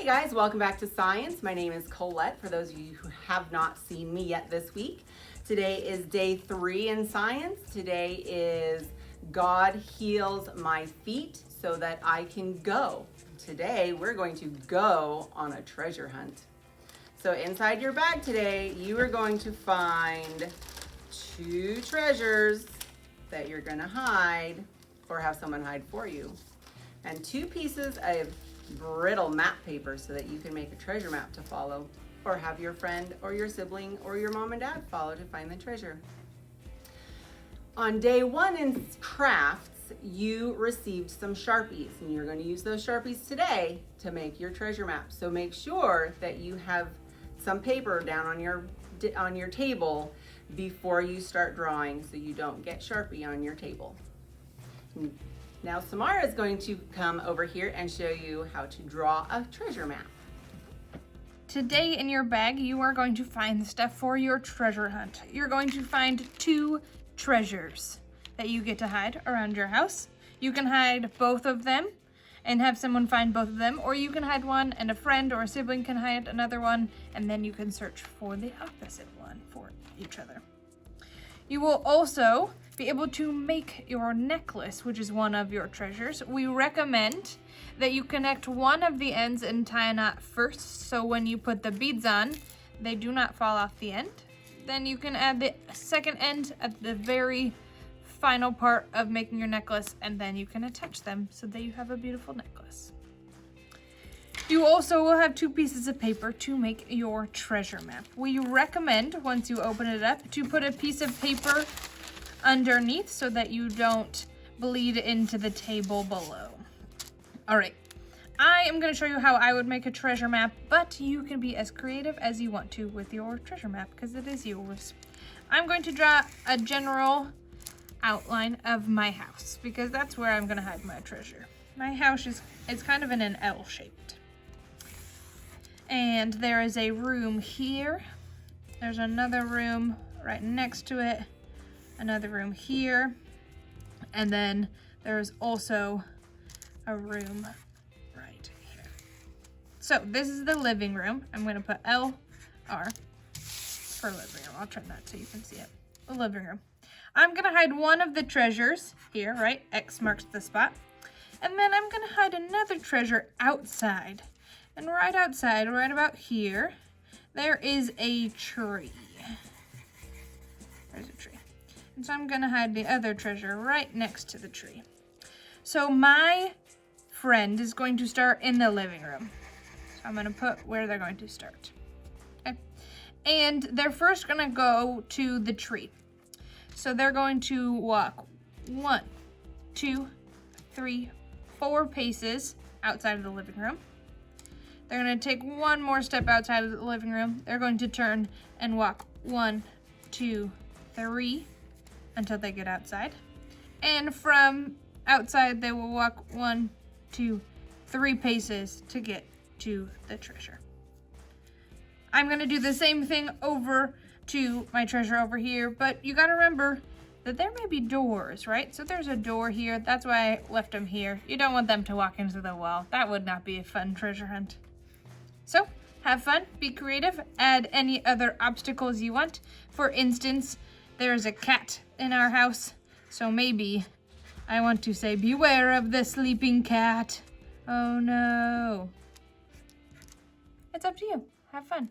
Hey guys, welcome back to Science. My name is Collette, for those of you who have not seen me yet this week. Today is day 3 in Science. Today is God heals my feet so that I can go. Today we're going to go on a treasure hunt. So inside your bag today, you are going to find 2 treasures that you're going to hide or have someone hide for you. And 2 pieces of brittle map paper so that you can make a treasure map to follow, or have your friend or your sibling or your mom and dad follow to find the treasure. On day 1 in crafts, you received some Sharpies, and you're going to use those Sharpies today to make your treasure map. So make sure that you have some paper down on your table before you start drawing so you don't get Sharpie on your table. Now Samara is going to come over here and show you how to draw a treasure map. Today in your bag, you are going to find stuff for your treasure hunt. You're going to find 2 treasures that you get to hide around your house. You can hide both of them and have someone find both of them, or you can hide one and a friend or a sibling can hide another one, and then you can search for the opposite one for each other. You will also be able to make your necklace, which is one of your treasures. We recommend that you connect one of the ends and tie a knot first, so when you put the beads on, they do not fall off the end. Then you can add the second end at the very final part of making your necklace, and then you can attach them so that you have a beautiful necklace. You also will have 2 pieces of paper to make your treasure map. We recommend, once you open it up, to put a piece of paper underneath so that you don't bleed into the table below. All right, I am going to show you how I would make a treasure map, but you can be as creative as you want to with your treasure map because it is yours. I'm going to draw a general outline of my house because that's where I'm going to hide my treasure. My house is kind of in an L shaped. And there is a room here. There's another room right next to it. Another room here. And then there's also a room right here. So this is the living room. I'm going to put LR for living room. I'll turn that so you can see it. The living room. I'm going to hide one of the treasures here, right? X marks the spot. And then I'm going to hide another treasure outside. And right outside, right about here, there is a tree. There's a tree. And so I'm going to hide the other treasure right next to the tree. So my friend is going to start in the living room. So I'm going to put where they're going to start. Okay. And they're first going to go to the tree. So they're going to walk 1, 2, 3, 4 paces outside of the living room. They're going to take one more step outside of the living room. They're going to turn and walk 1, 2, 3 until they get outside. And from outside, they will walk 1, 2, 3 paces to get to the treasure. I'm going to do the same thing over to my treasure over here, but you got to remember that there may be doors, right? So there's a door here. That's why I left them here. You don't want them to walk into the wall. That would not be a fun treasure hunt. So have fun, be creative, add any other obstacles you want. For instance, there's a cat in our house, so maybe I want to say, beware of the sleeping cat. Oh no. It's up to you. Have fun.